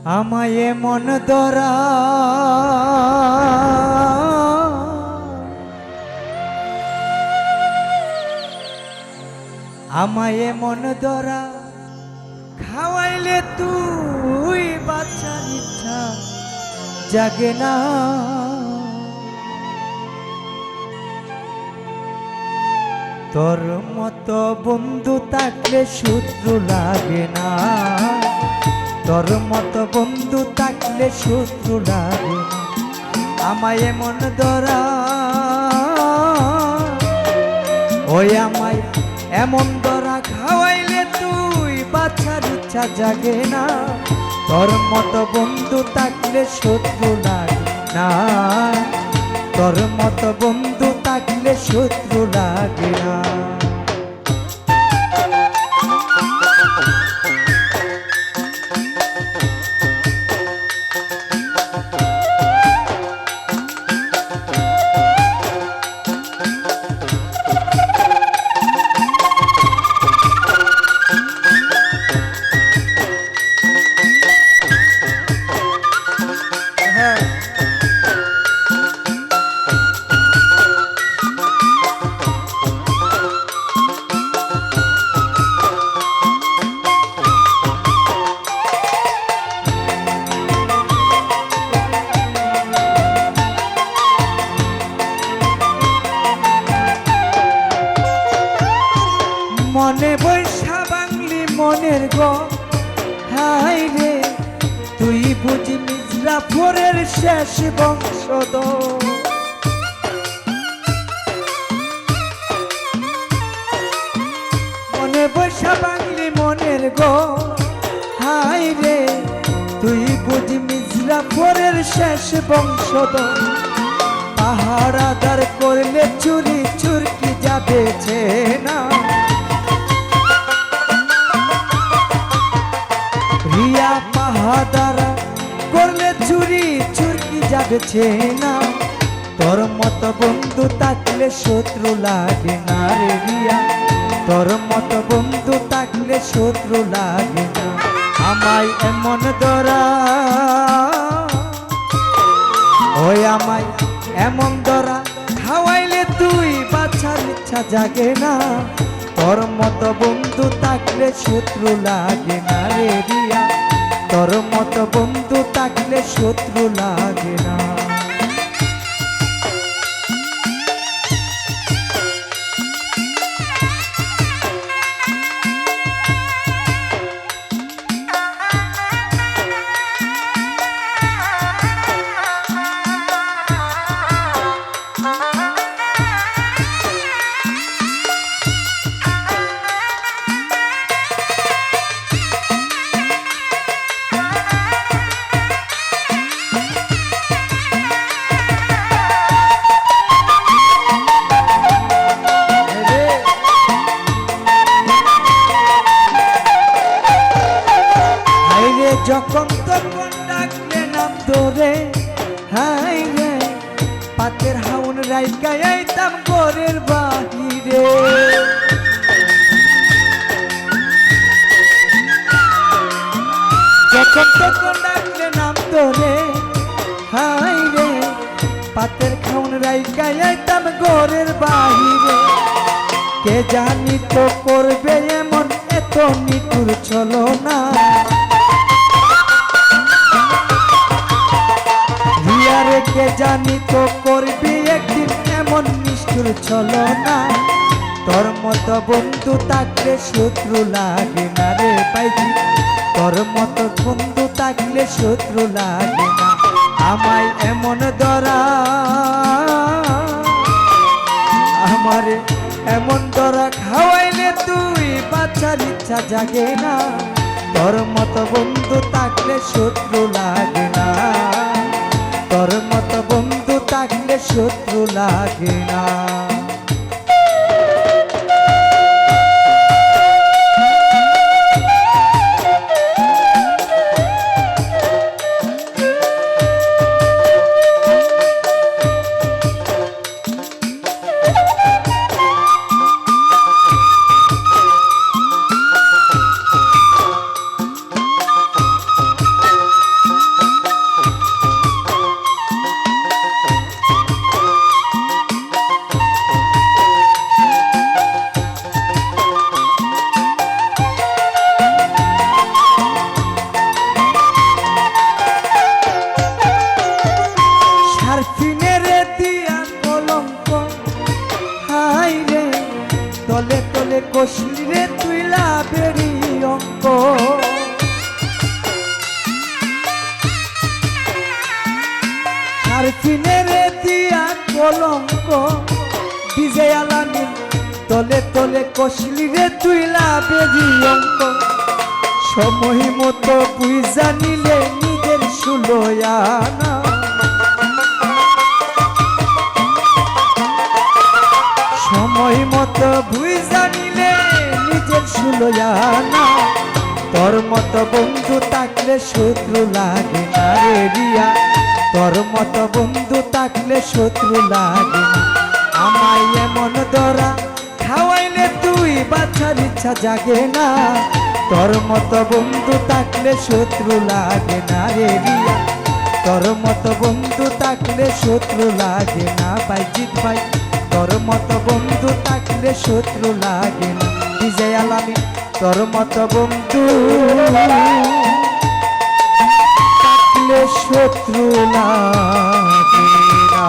আমায় মন দরা আমায় মন দরা খাওয়াইলে তুই বাচ্চার ইচ্ছা জাগে না তোর মতো বন্ধু থাকলে শত্রু লাগে না তোর মতো বন্ধু থাকলে শত্রু লাগে না আমায় মন দরা ওই আমায় এমন দরা খাওয়াইলে তুই বাচ্চার ইচ্ছা জাগে না তোর মতো বন্ধু থাকলে শত্রু লাগে না তোর মতো বন্ধু থাকলে শত্রু লাগে না মনে বৈশা বাংলি মনের গো হাই রে তুই বুঝি মিজরাফরের শেষ বংশধর মনে বৈশা বাংলি মনের গো হাই রে তুই বুঝি মিজরাফরের শেষ বংশধর পাহারাদার করলে চুরি চুরকি যাবে না রিয়া পাহাদারা করলে চুরি চুরকি যাচ্ছে না তোর মতো বন্ধু থাকলে শত্রু লাগে না রে রিয়া তোর মতো বন্ধু থাকলে শত্রু লাগে না আমায় এমন দরা ওই আমায় এমন দরা খাওয়াইলে তুই বাচ্চার ইচ্ছা জাগে না তোর মতো বন্ধু থাকলে শত্রু লাগে না রে রিয়া তোর মতো বন্ধু থাকলে শত্রু লাগে না যখন তখন ডাকলে নাম ধরে হাই রে পাতের হাউন রাইকা আইতাম ঘরের বাহিরে যখন তখন ডাকলে নাম ধরে হাই রে পাতের খাউন রাইকা আইতাম ঘরের বাহিরে কে জানি তো করবে এমন এত নিঠুর চলো না কে জানি তো করবি একদিন এমন নিষ্ঠুর চলো না তোর মতো বন্ধু থাকলে শত্রু লাগে না রে পাইজি তোর মতো বন্ধু থাকলে শত্রু লাগে না আমায় এমন দরা আমারে এমন দরা খাওয়াইলে তুই বাচ্চার ইচ্ছা জাগে না তোর মতো বন্ধু থাকলে শত্রু লাগে না তোর মতো বন্ধু থাকলে শত্রু লাগে না কষলি রে তুই লাভেরই অঙ্ক সময় মতো তুই জানিলে নিজের সুলয়ানা সময় মতো ভুই জানিলে নিজের সুলয়ানা তোর মতো বন্ধু থাকলে শত্রু লাগে না রে রিয়া তোর মতো বন্ধু থাকলে শত্রু লাগে না আমায় এমন ধরা খাওয়াইলে তুই বাঁচার ইচ্ছা জাগে না তোর মতো বন্ধু থাকলে শত্রু লাগে না রে রিয়া তোর মতো বন্ধু থাকলে শত্রু লাগে না বাইজিৎ ভাই তোর মতো বন্ধু থাকলে শত্রু লাগে না বিজয় আলামী তোর মতো বন্ধু থাকলে শত্রু লাগে না